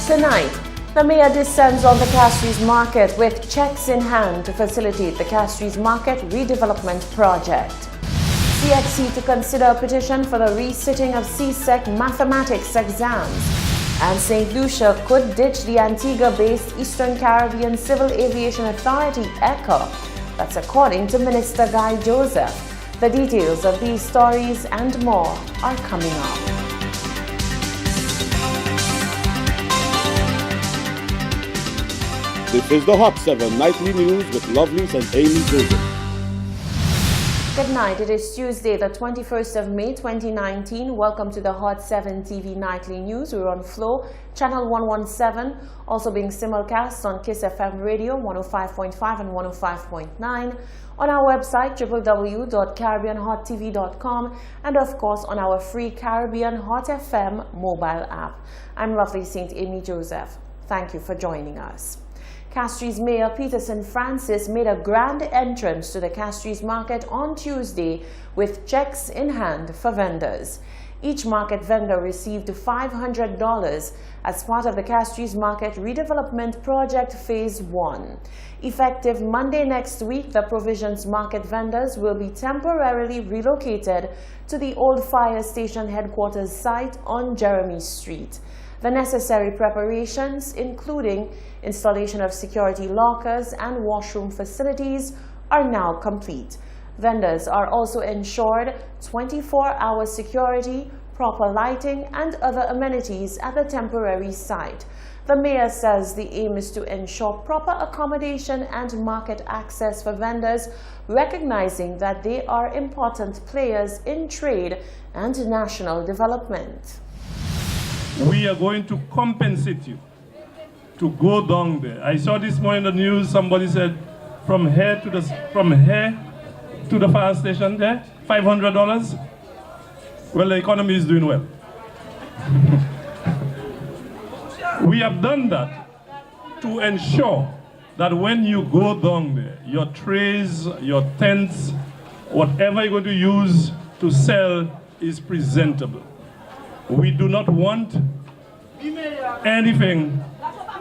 Tonight, the mayor descends on the Castries market with checks in hand to facilitate the Castries market redevelopment project. CXC to consider a petition for the resitting of CSEC mathematics exams. And St. Lucia could ditch the Antigua-based Eastern Caribbean Civil Aviation Authority, ECA. That's according to Minister Guy Joseph. The details of these stories and more are coming up. This is the Hot 7 Nightly News with Lovelace and Amy Joseph. Good night. It is Tuesday, the 21st of May, 2019. Welcome to the Hot 7 TV Nightly News. We're on Flow, Channel 117, also being simulcast on Kiss FM Radio 105.5 and 105.9, on our website www.caribbeanhottv.com, and of course on our free Caribbean Hot FM mobile app. I'm Lovely St. Amy Joseph. Thank you for joining us. Castries Mayor Peterson Francis made a grand entrance to the Castries market on Tuesday with checks in hand for vendors. Each market vendor received $500 as part of the Castries Market Redevelopment Project Phase 1. Effective Monday next week, the Provisions Market vendors will be temporarily relocated to the old fire station headquarters site on Jeremy Street. The necessary preparations, including installation of security lockers and washroom facilities, are now complete. Vendors are also ensured 24-hour security, proper lighting, and other amenities at the temporary site. The mayor says the aim is to ensure proper accommodation and market access for vendors, recognizing that they are important players in trade and national development. We are going to compensate you to go down there. I saw this morning in the news, somebody said from here to the fire station there, $500. Well, the economy is doing well. We have done that to ensure that when you go down there, your trays, your tents, whatever you're going to use to sell is presentable. We do not want anything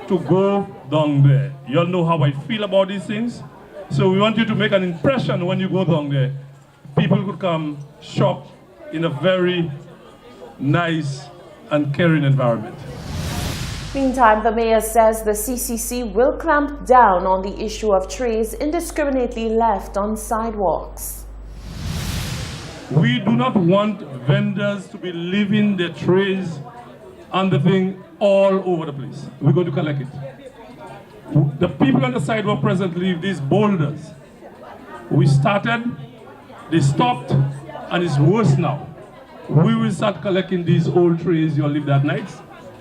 to go down there. You all know how I feel about these things. So we want you to make an impression when you go down there. People could come shop in a very nice and caring environment. Meantime, the mayor says the CCC will clamp down on the issue of trays indiscriminately left on sidewalks. We do not want vendors to be leaving their trays and the thing all over the place. We're going to collect it. The people on the sidewalk presently leave these boulders. We started, they stopped, and it's worse now. We will start collecting these old trays you all leave that night.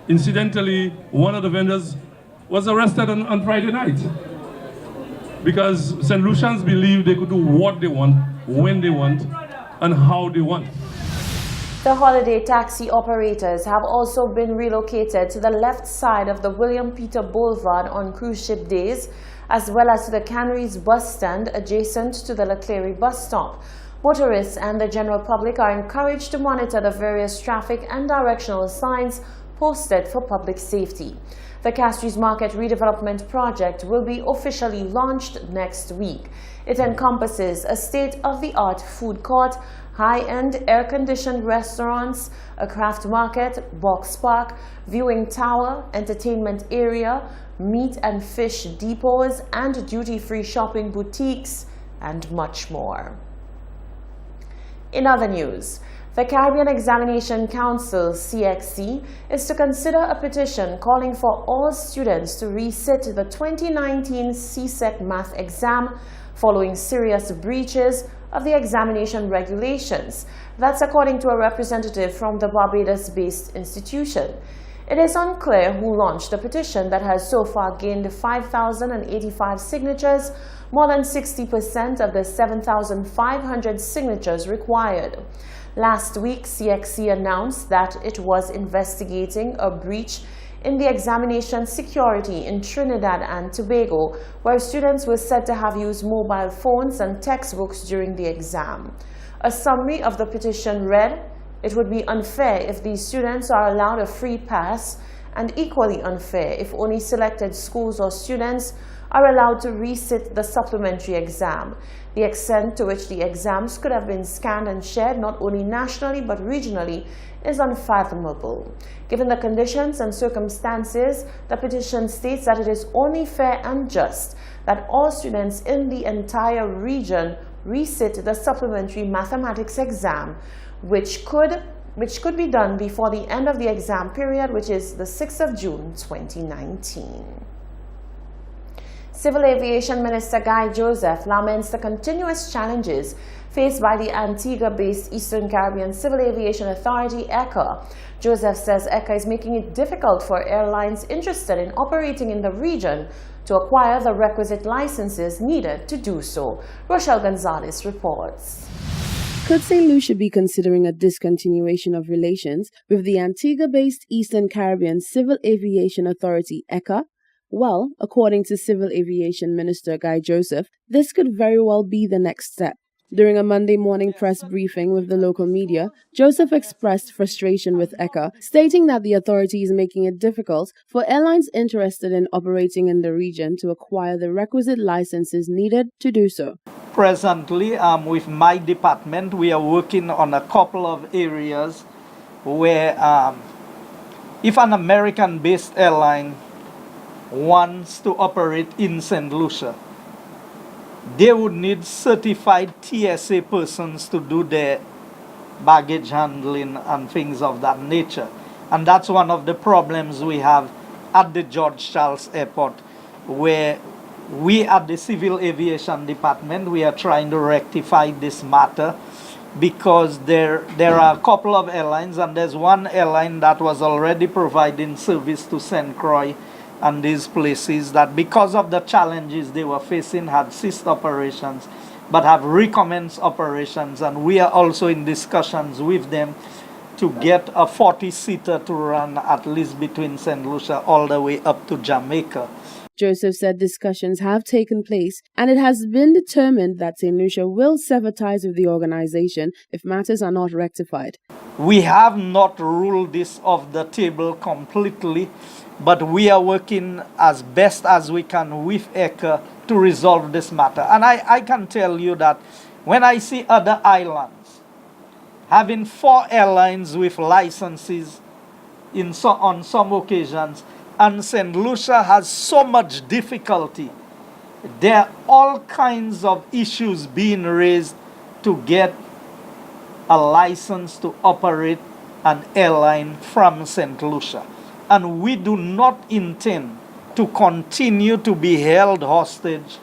Incidentally, one of the vendors was arrested on Friday night because St. Lucians believe they could do what they want, when they want, and how they want. The holiday taxi operators have also been relocated to the left side of the William Peter Boulevard on cruise ship days, as well as to the Canaries bus stand adjacent to the Leclerc bus stop. Motorists and the general public are encouraged to monitor the various traffic and directional signs posted for public safety. The Castries Market Redevelopment Project will be officially launched next week. It encompasses a state-of-the-art food court, high-end air-conditioned restaurants, a craft market, box park, viewing tower, entertainment area, meat and fish depots, and duty-free shopping boutiques, and much more. In other news, the Caribbean Examination Council, CXC, is to consider a petition calling for all students to resit the 2019 CSEC math exam following serious breaches of the examination regulations. That's according to a representative from the Barbados-based institution. It is unclear who launched the petition that has so far gained 5,085 signatures, more than 60% of the 7,500 signatures required. Last week, CXC announced that it was investigating a breach in the examination security in Trinidad and Tobago, where students were said to have used mobile phones and textbooks during the exam. A summary of the petition read, "It would be unfair if these students are allowed a free pass and equally unfair if only selected schools or students are allowed to resit the supplementary exam. The extent to which the exams could have been scanned and shared not only nationally but regionally is unfathomable. Given the conditions and circumstances, the petition states that it is only fair and just that all students in the entire region resit the supplementary mathematics exam, which could be done before the end of the exam period, which is the 6th of June 2019. Civil Aviation Minister Guy Joseph laments the continuous challenges faced by the Antigua-based Eastern Caribbean Civil Aviation Authority, ECA. Joseph says ECA is making it difficult for airlines interested in operating in the region to acquire the requisite licenses needed to do so. Rochelle Gonzalez reports. Could St. Lucia be considering a discontinuation of relations with the Antigua-based Eastern Caribbean Civil Aviation Authority, ECA? Well, according to Civil Aviation Minister Guy Joseph, this could very well be the next step. During a Monday morning press briefing with the local media, Joseph expressed frustration with ECA, stating that the authority is making it difficult for airlines interested in operating in the region to acquire the requisite licenses needed to do so. Presently, with my department, we are working on a couple of areas where if an American-based airline wants to operate in St. Lucia, they would need certified TSA persons to do their baggage handling and things of that nature. And that's one of the problems we have at the George Charles Airport, where we at the Civil Aviation Department, we are trying to rectify this matter, because there are a couple of airlines, and there's one airline that was already providing service to St. Croix and these places, that because of the challenges they were facing had ceased operations but have recommenced operations, and we are also in discussions with them to get a 40-seater to run at least between St. Lucia all the way up to Jamaica. Joseph said discussions have taken place and it has been determined that St. Lucia will sever ties with the organization if matters are not rectified. We have not ruled this off the table completely, but we are working as best as we can with ECA to resolve this matter. And I can tell you that when I see other islands having 4 airlines with licenses on some occasions, and St. Lucia has so much difficulty, there are all kinds of issues being raised to get a license to operate an airline from St. Lucia. And we do not intend to continue to be held hostage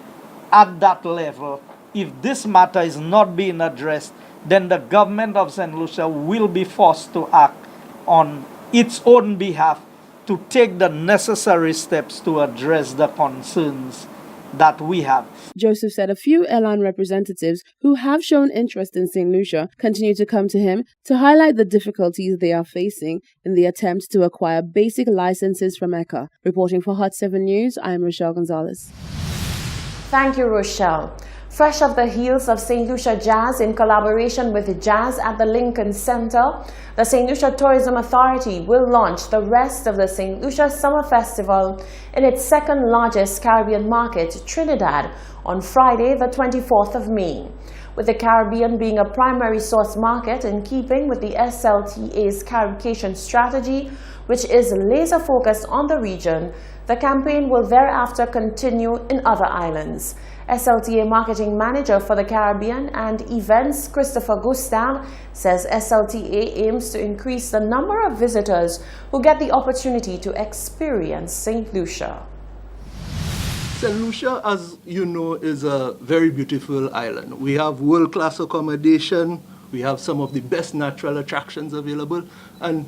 at that level. If this matter is not being addressed, then the government of St. Lucia will be forced to act on its own behalf to take the necessary steps to address the concerns that we have. Joseph said a few airline representatives who have shown interest in St. Lucia continue to come to him to highlight the difficulties they are facing in the attempt to acquire basic licenses from ECA. Reporting for Hot 7 News, I am Rochelle Gonzalez. Thank you, Rochelle. Fresh off the heels of St. Lucia Jazz in collaboration with Jazz at the Lincoln Center, the St. Lucia Tourism Authority will launch the rest of the St. Lucia Summer Festival in its second largest Caribbean market, Trinidad, on Friday, the 24th of May. With the Caribbean being a primary source market in keeping with the SLTA's Carication strategy, which is laser-focused on the region, the campaign will thereafter continue in other islands. SLTA Marketing Manager for the Caribbean and Events, Christopher Gustave, says SLTA aims to increase the number of visitors who get the opportunity to experience St. Lucia. St. Lucia, as you know, is a very beautiful island. We have world-class accommodation, we have some of the best natural attractions available, and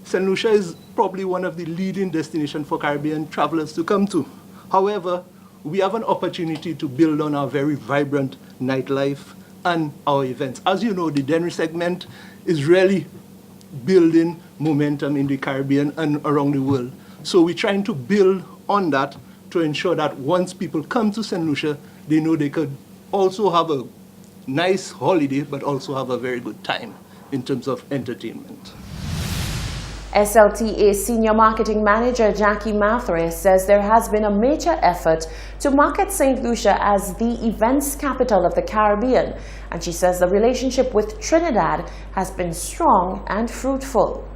St. Lucia is probably one of the leading destinations for Caribbean travelers to come to. However, we have an opportunity to build on our very vibrant nightlife and our events. As you know, the Dennery segment is really building momentum in the Caribbean and around the world. So we're trying to build on that to ensure that once people come to St. Lucia, they know they could also have a nice holiday, but also have a very good time in terms of entertainment. SLTA Senior Marketing Manager Jackie Mathray says there has been a major effort to market St. Lucia as the events capital of the Caribbean, and she says the relationship with Trinidad has been strong and fruitful.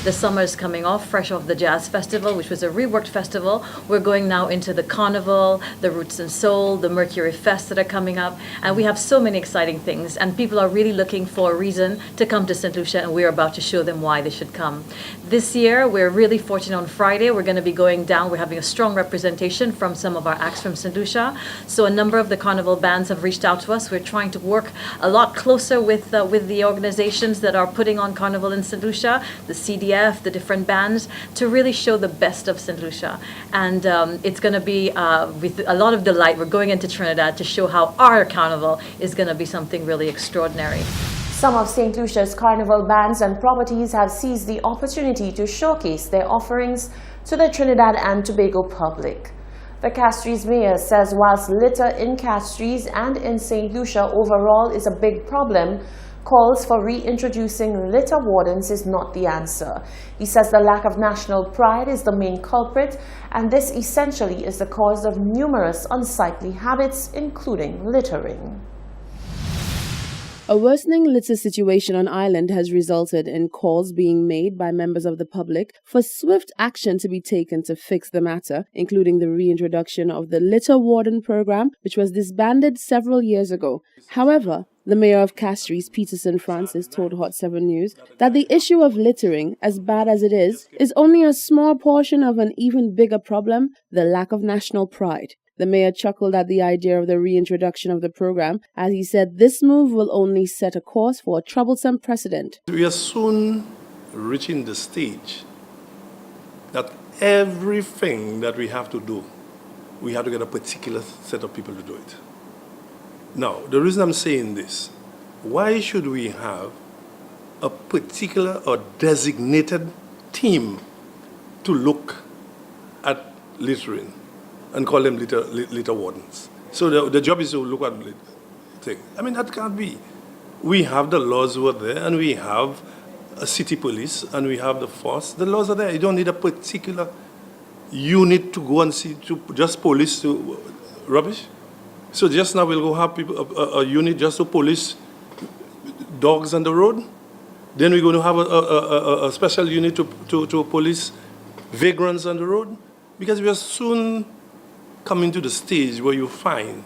The summer is coming off, fresh off the Jazz Festival, which was a reworked festival. We're going now into the Carnival, the Roots and Soul, the Mercury Fest that are coming up. And we have so many exciting things. And people are really looking for a reason to come to St. Lucia, and we're about to show them why they should come. This year, we're really fortunate on Friday. We're going to be going down. We're having a strong representation from some of our acts from St. Lucia. So a number of the Carnival bands have reached out to us. We're trying to work a lot closer with the organizations that are putting on Carnival in St. Lucia, the CDF, the different bands, to really show the best of St. Lucia. And it's going to be with a lot of delight. We're going into Trinidad to show how our carnival is going to be something really extraordinary. Some of St. Lucia's carnival bands and properties have seized the opportunity to showcase their offerings to the Trinidad and Tobago public. The Castries mayor says whilst litter in Castries and in St. Lucia overall is a big problem, calls for reintroducing litter wardens is not the answer. He says the lack of national pride is the main culprit, and this essentially is the cause of numerous unsightly habits, including littering. A worsening litter situation on island has resulted in calls being made by members of the public for swift action to be taken to fix the matter, including the reintroduction of the litter warden program, which was disbanded several years ago. However, the mayor of Castries, Peterson Francis, told Hot 7 News that the issue of littering, as bad as it is only a small portion of an even bigger problem, the lack of national pride. The mayor chuckled at the idea of the reintroduction of the program, as he said this move will only set a course for a troublesome precedent. We are soon reaching the stage that everything that we have to do, we have to get a particular set of people to do it. Now, the reason I'm saying this, why should we have a particular or designated team to look at littering and call them litter wardens? So the job is to look at things. I mean, that can't be. We have the laws over there, and we have a city police, and we have the force. The laws are there. You don't need a particular unit to go and see, to just police to rubbish. So just now we'll go have people, a unit just to police dogs on the road. Then we're going to have a special unit to police vagrants on the road. Because we are soon coming to the stage where you find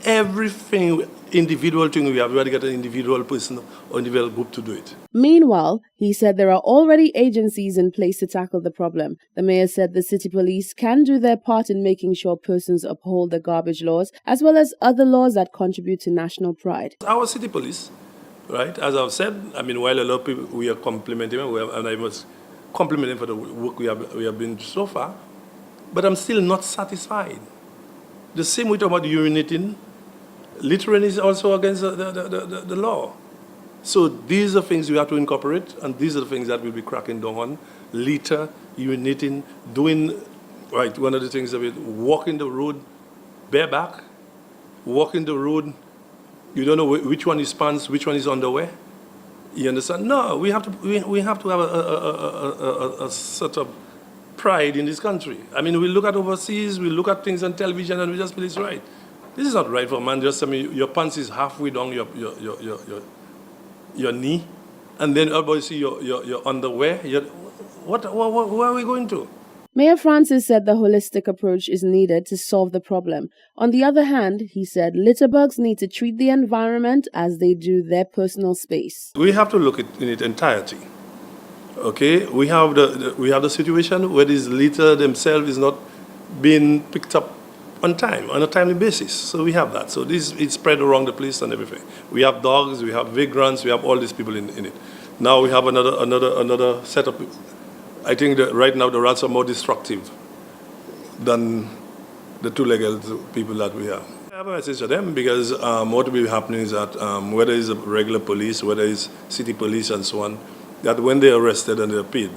everything, individual thing we have to get an individual person or individual group to do it. Meanwhile, he said there are already agencies in place to tackle the problem. The mayor said the city police can do their part in making sure persons uphold the garbage laws, as well as other laws that contribute to national pride. Our city police, right, as I've said, I mean, while a lot of people, we are complimenting them, and I must compliment them for the work we have been so far, but I'm still not satisfied. The same we talk about urinating, littering is also against the law. So these are things we have to incorporate, and these are the things that we'll be cracking down on. Litter, urinating, doing, right, one of the things of it, walking the road bareback, walking the road, you don't know which one is pants, which one is underwear. You understand? No, we have to have a sort of pride in this country. I mean, we look at overseas, we look at things on television, and we just feel it's right. This is not right for a man. Just, I mean, your pants is halfway down your knee, and then everybody see your underwear. Where are we going to? Mayor Francis said the holistic approach is needed to solve the problem. On the other hand, he said litterbugs need to treat the environment as they do their personal space. We have to look at in its entirety. Okay, we have the situation where this litter themselves is not being picked up on time, on a timely basis. So we have that. So it's spread around the place and everything. We have dogs, we have vagrants, we have all these people in it. Now we have another setup. I think that right now the rats are more destructive than the two-legged people that we have. I have a message to them because what will be happening is that whether it's regular police, whether it's city police and so on, that when they're arrested and they're paid,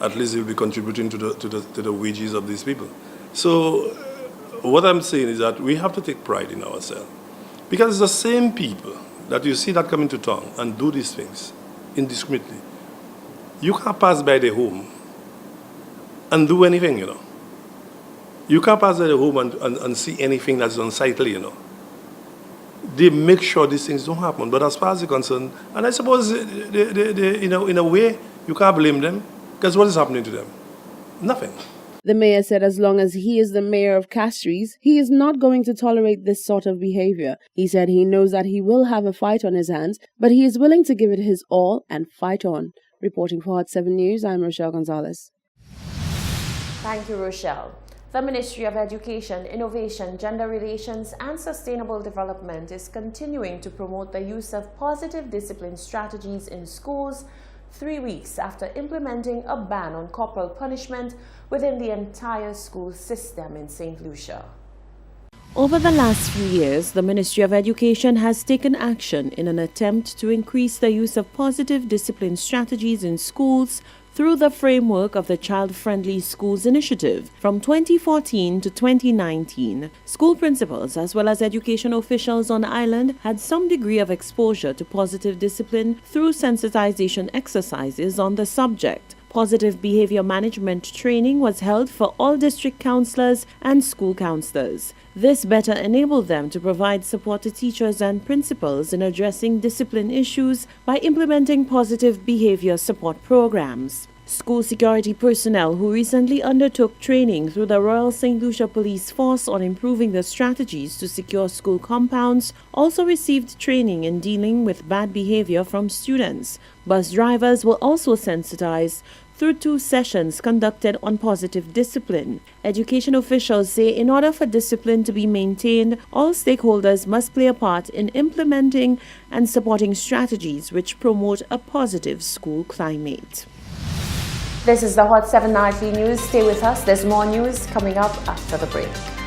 at least they'll be contributing to the wages of these people. So what I'm saying is that we have to take pride in ourselves. Because it's the same people that you see that come into town and do these things indiscriminately. You can't pass by their home and do anything, you know. You can't pass by the home and see anything that's unsightly, you know. They make sure these things don't happen. But as far as they're concerned, and I suppose, you know, in a way, you can't blame them, because what is happening to them? Nothing. The mayor said as long as he is the mayor of Castries, he is not going to tolerate this sort of behavior. He said he knows that he will have a fight on his hands, but he is willing to give it his all and fight on. Reporting for Hot 7 News, I'm Rochelle Gonzalez. Thank you, Rochelle. The Ministry of Education, Innovation, Gender Relations and Sustainable Development is continuing to promote the use of positive discipline strategies in schools 3 weeks after implementing a ban on corporal punishment within the entire school system in St. Lucia. Over the last few years, the Ministry of Education has taken action in an attempt to increase the use of positive discipline strategies in schools through the framework of the Child-Friendly Schools Initiative. From 2014 to 2019, school principals as well as education officials on island had some degree of exposure to positive discipline through sensitization exercises on the subject. Positive behavior management training was held for all district counselors and school counselors. This better enabled them to provide support to teachers and principals in addressing discipline issues by implementing positive behavior support programs. School security personnel who recently undertook training through the Royal St. Lucia Police Force on improving the strategies to secure school compounds also received training in dealing with bad behavior from students. Bus drivers were also sensitized through 2 sessions conducted on positive discipline. Education officials say in order for discipline to be maintained, all stakeholders must play a part in implementing and supporting strategies which promote a positive school climate. This is the Hot 7 Nightly News. Stay with us. There's more news coming up after the break.